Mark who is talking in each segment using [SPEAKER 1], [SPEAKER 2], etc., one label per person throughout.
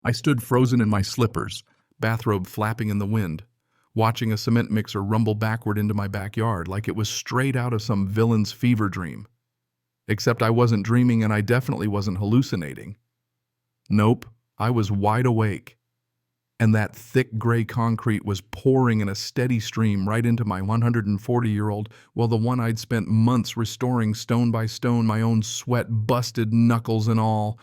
[SPEAKER 1] I stood frozen in my slippers, bathrobe flapping in the wind, watching a cement mixer rumble backward into my backyard like it was straight out of some villain's fever dream. Except I wasn't dreaming and I definitely wasn't hallucinating. Nope, I was wide awake. And that thick gray concrete was pouring in a steady stream right into my 140-year-old, while the one I'd spent months restoring stone by stone, my own sweat-busted knuckles and all.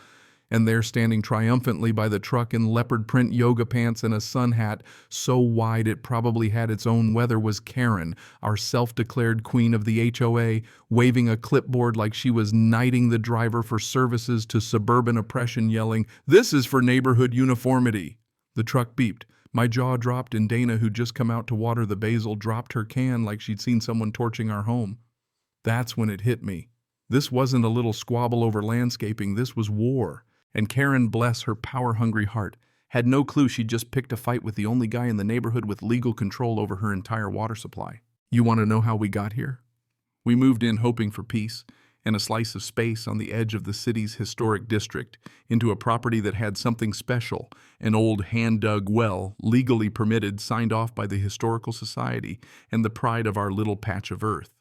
[SPEAKER 1] And there standing triumphantly by the truck in leopard print yoga pants and a sun hat so wide it probably had its own weather was Karen, our self-declared queen of the HOA, waving a clipboard like she was knighting the driver for services to suburban oppression, yelling, "This is for neighborhood uniformity." The truck beeped. My jaw dropped and Dana, who'd just come out to water the basil, dropped her can like she'd seen someone torching our home. That's when it hit me. This wasn't a little squabble over landscaping, this was war. And Karen, bless her power-hungry heart, had no clue she'd just picked a fight with the only guy in the neighborhood with legal control over her entire water supply. You want to know how we got here? We moved in hoping for peace and a slice of space on the edge of the city's historic district into a property that had something special, an old hand-dug well, legally permitted, signed off by the Historical Society, and the pride of our little patch of earth.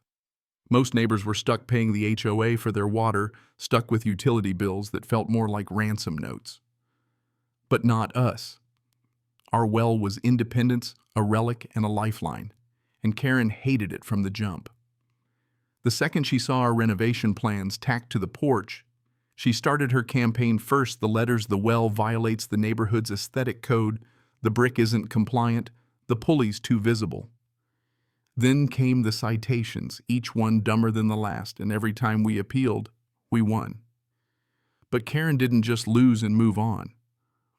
[SPEAKER 1] Most neighbors were stuck paying the HOA for their water, stuck with utility bills that felt more like ransom notes. But not us. Our well was independence, a relic, and a lifeline, and Karen hated it from the jump. The second she saw our renovation plans tacked to the porch, she started her campaign first. The letters, "The well violates the neighborhood's aesthetic code," "The brick isn't compliant," "The pulley's too visible." Then came the citations, each one dumber than the last, and every time we appealed, we won. But Karen didn't just lose and move on.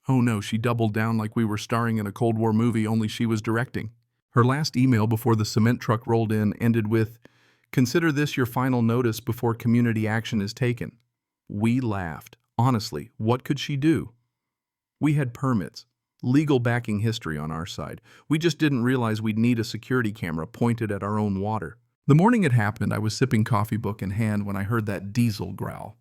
[SPEAKER 1] Oh no, she doubled down like we were starring in a Cold War movie, only she was directing. Her last email before the cement truck rolled in ended with, "Consider this your final notice before community action is taken." We laughed. Honestly, what could she do? We had permits, legal backing history on our side. We just didn't realize we'd need a security camera pointed at our own water. The morning it happened, I was sipping coffee book in hand when I heard that diesel growl.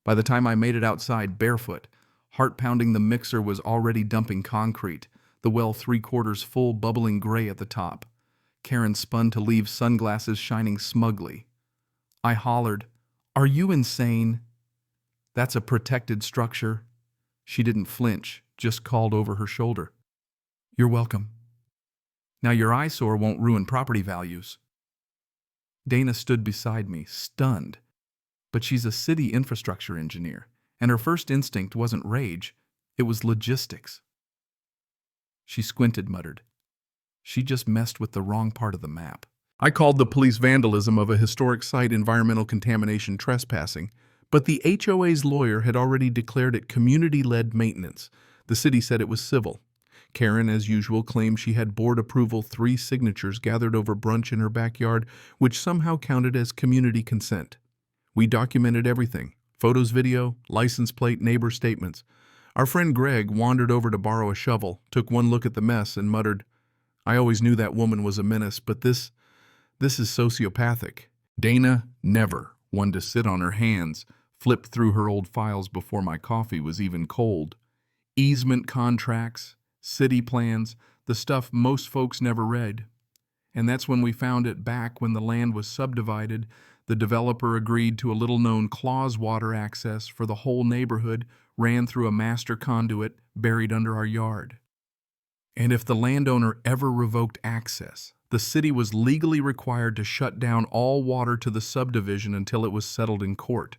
[SPEAKER 1] By the time I made it outside barefoot, heart pounding, the mixer was already dumping concrete, the well 3/4 full, bubbling gray at the top. Karen spun to leave, sunglasses shining smugly. I hollered, "Are you insane? That's a protected structure." She didn't flinch, just called over her shoulder, "You're welcome. Now your eyesore won't ruin property values." Dana stood beside me, stunned. But she's a city infrastructure engineer, and her first instinct wasn't rage, it was logistics. She squinted, muttered, "She just messed with the wrong part of the map." I called the police vandalism of a historic site environmental contamination trespassing, but the HOA's lawyer had already declared it community-led maintenance. The city said it was civil. Karen, as usual, claimed she had board approval, 3 signatures gathered over brunch in her backyard, which somehow counted as community consent. We documented everything: photos, video, license plate, neighbor statements. Our friend Greg wandered over to borrow a shovel, took one look at the mess, and muttered, "I always knew that woman was a menace, but this is sociopathic." Dana, never one to sit on her hands, flipped through her old files before my coffee was even cold. Easement contracts, city plans, the stuff most folks never read. And that's when we found it back when the land was subdivided. The developer agreed to a little-known clause water access for the whole neighborhood, ran through a master conduit buried under our yard. And if the landowner ever revoked access, the city was legally required to shut down all water to the subdivision until it was settled in court.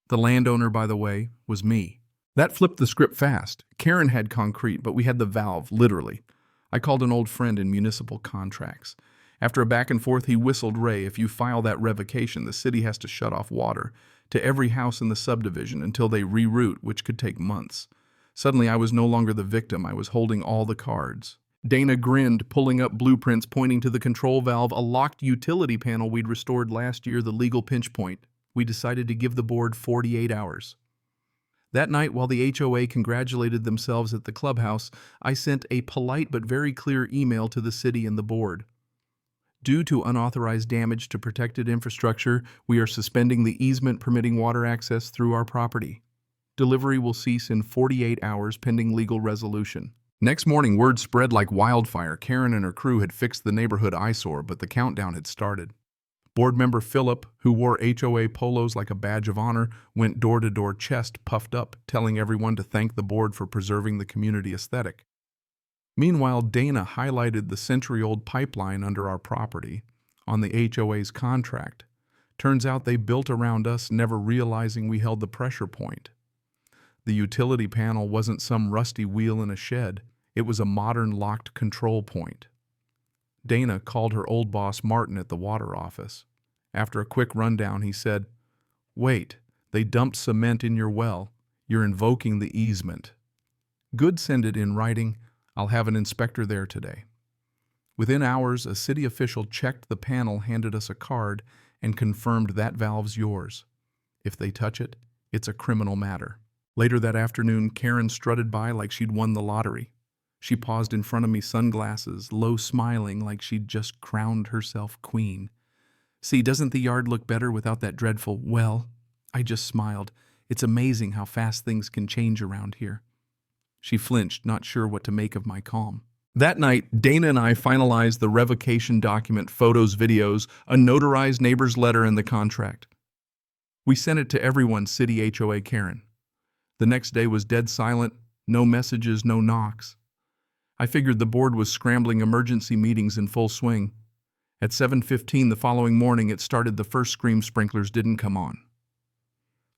[SPEAKER 1] The landowner, by the way, was me. That flipped the script fast. Karen had concrete, but we had the valve, literally. I called an old friend in municipal contracts. After a back and forth, he whistled, "Ray, if you file that revocation, the city has to shut off water to every house in the subdivision until they reroute, which could take months." Suddenly, I was no longer the victim. I was holding all the cards. Dana grinned, pulling up blueprints, pointing to the control valve, a locked utility panel we'd restored last year, the legal pinch point. We decided to give the board 48 hours. That night, while the HOA congratulated themselves at the clubhouse, I sent a polite but very clear email to the city and the board. Due to unauthorized damage to protected infrastructure, we are suspending the easement permitting water access through our property. Delivery will cease in 48 hours pending legal resolution. Next morning, word spread like wildfire. Karen and her crew had fixed the neighborhood eyesore, but the countdown had started. Board member Philip, who wore HOA polos like a badge of honor, went door to door, chest puffed up, telling everyone to thank the board for preserving the community aesthetic. Meanwhile, Dana highlighted the century-old pipeline under our property on the HOA's contract. Turns out they built around us, never realizing we held the pressure point. The utility panel wasn't some rusty wheel in a shed. It was a modern locked control point. Dana called her old boss Martin at the water office. After a quick rundown, he said, "Wait, they dumped cement in your well. You're invoking the easement." "Good, send it in writing. I'll have an inspector there today." Within hours, a city official checked the panel, handed us a card, and confirmed that valve's yours. If they touch it, it's a criminal matter. Later that afternoon, Karen strutted by like she'd won the lottery. She paused in front of me, sunglasses, low smiling like she'd just crowned herself queen. "See, doesn't the yard look better without that dreadful, well?" I just smiled. It's amazing how fast things can change around here. She flinched, not sure what to make of my calm. That night, Dana and I finalized the revocation document, photos, videos, a notarized neighbor's letter, and the contract. We sent it to everyone, City HOA Karen. The next day was dead silent, no messages, no knocks. I figured the board was scrambling, emergency meetings in full swing. At 7:15 the following morning, it started. The first scream sprinklers didn't come on.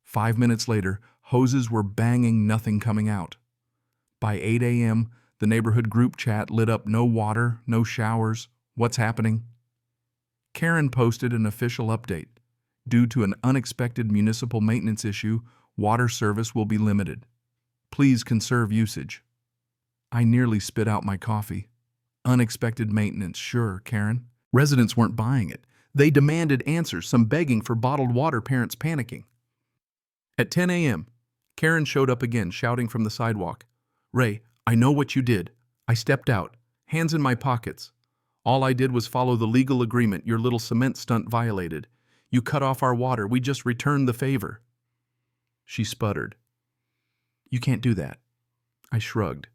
[SPEAKER 1] 5 minutes later, hoses were banging, nothing coming out. By 8 a.m., the neighborhood group chat lit up. No water, no showers. What's happening? Karen posted an official update. Due to an unexpected municipal maintenance issue, water service will be limited. Please conserve usage. I nearly spit out my coffee. Unexpected maintenance, sure, Karen. Residents weren't buying it. They demanded answers, some begging for bottled water, parents panicking. At 10 a.m., Karen showed up again, shouting from the sidewalk. "Ray, I know what you did. I stepped out, hands in my pockets. All I did was follow the legal agreement your little cement stunt violated. You cut off our water. We just returned the favor." She sputtered. "You can't do that." I shrugged.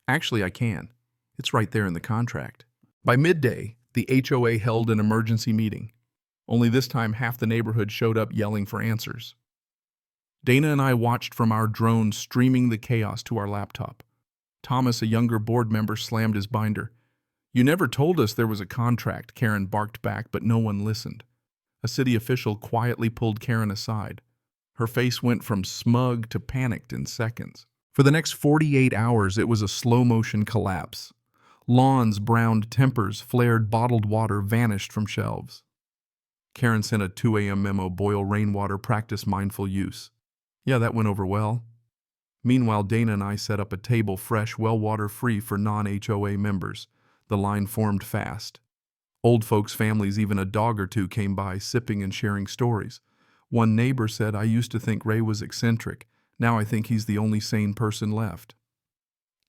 [SPEAKER 1] "Actually, I can. It's right there in the contract." By midday, the HOA held an emergency meeting. Only this time, half the neighborhood showed up yelling for answers. Dana and I watched from our drone, streaming the chaos to our laptop. Thomas, a younger board member, slammed his binder. "You never told us there was a contract," Karen barked back, but no one listened. A city official quietly pulled Karen aside. Her face went from smug to panicked in seconds. For the next 48 hours, it was a slow-motion collapse. Lawns browned, tempers flared, bottled water vanished from shelves. Karen sent a 2 a.m. memo, "Boil rainwater, practice mindful use." Yeah, that went over well. Meanwhile, Dana and I set up a table, fresh, well water free for non-HOA members. The line formed fast. Old folks' families, even a dog or two, came by, sipping and sharing stories. One neighbor said, "I used to think Ray was eccentric. Now I think he's the only sane person left."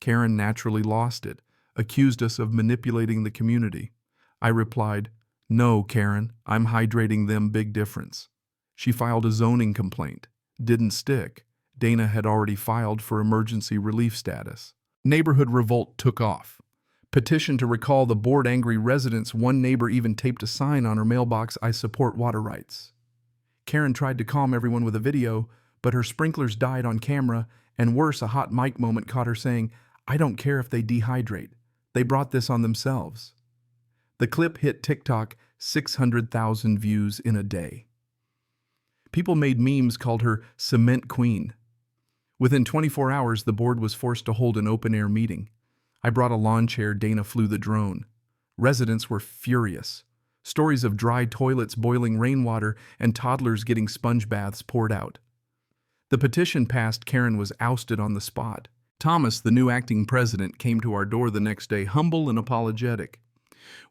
[SPEAKER 1] Karen naturally lost it, accused us of manipulating the community. I replied, "No, Karen, I'm hydrating them, big difference." She filed a zoning complaint. Didn't stick. Dana had already filed for emergency relief status. Neighborhood revolt took off. Petition to recall the board, angry residents. One neighbor even taped a sign on her mailbox, "I support water rights." Karen tried to calm everyone with a video, but her sprinklers died on camera, and worse, a hot mic moment caught her saying, "I don't care if they dehydrate. They brought this on themselves." The clip hit TikTok, 600,000 views in a day. People made memes, called her Cement Queen. Within 24 hours, the board was forced to hold an open-air meeting. I brought a lawn chair, Dana flew the drone. Residents were furious. Stories of dry toilets, boiling rainwater, and toddlers getting sponge baths poured out. The petition passed. Karen was ousted on the spot. Thomas, the new acting president, came to our door the next day, humble and apologetic.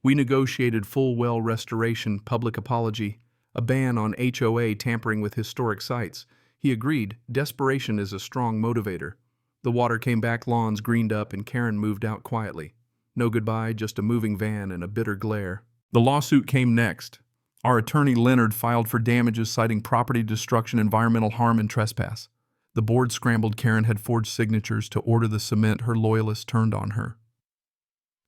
[SPEAKER 1] We negotiated full well restoration, public apology, a ban on HOA tampering with historic sites. He agreed. Desperation is a strong motivator. The water came back, lawns greened up, and Karen moved out quietly. No goodbye, just a moving van and a bitter glare. The lawsuit came next. Our attorney Leonard filed for damages, citing property destruction, environmental harm, and trespass. The board scrambled. Karen had forged signatures to order the cement. Her loyalists turned on her.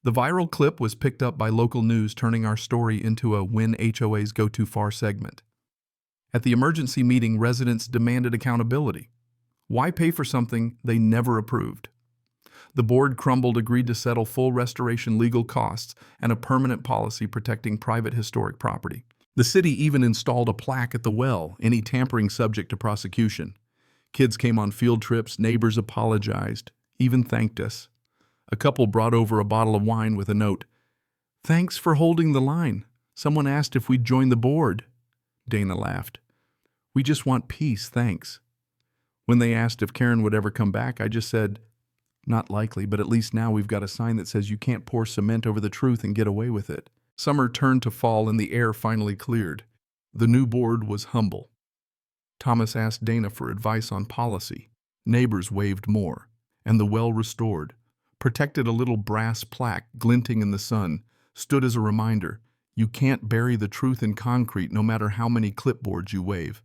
[SPEAKER 1] The viral clip was picked up by local news, turning our story into a When HOAs Go Too Far segment. At the emergency meeting, residents demanded accountability. Why pay for something they never approved? The board crumbled, agreed to settle full restoration legal costs and a permanent policy protecting private historic property. The city even installed a plaque at the well, any tampering subject to prosecution. Kids came on field trips, neighbors apologized, even thanked us. A couple brought over a bottle of wine with a note. "Thanks for holding the line. Someone asked if we'd join the board." Dana laughed. "We just want peace, thanks." When they asked if Karen would ever come back, I just said, "Not likely, but at least now we've got a sign that says you can't pour cement over the truth and get away with it." Summer turned to fall and the air finally cleared. The new board was humble. Thomas asked Dana for advice on policy. Neighbors waved more, and the well restored, protected. A little brass plaque, glinting in the sun, stood as a reminder: you can't bury the truth in concrete no matter how many clipboards you wave.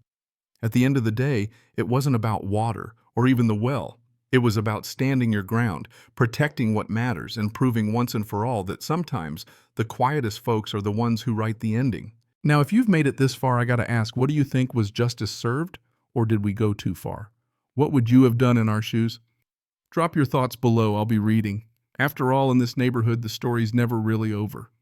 [SPEAKER 1] At the end of the day, it wasn't about water or even the well. It was about standing your ground, protecting what matters, and proving once and for all that sometimes the quietest folks are the ones who write the ending. Now, if you've made it this far, I gotta ask, what do you think? Was justice served, or did we go too far? What would you have done in our shoes? Drop your thoughts below, I'll be reading. After all, in this neighborhood, the story's never really over.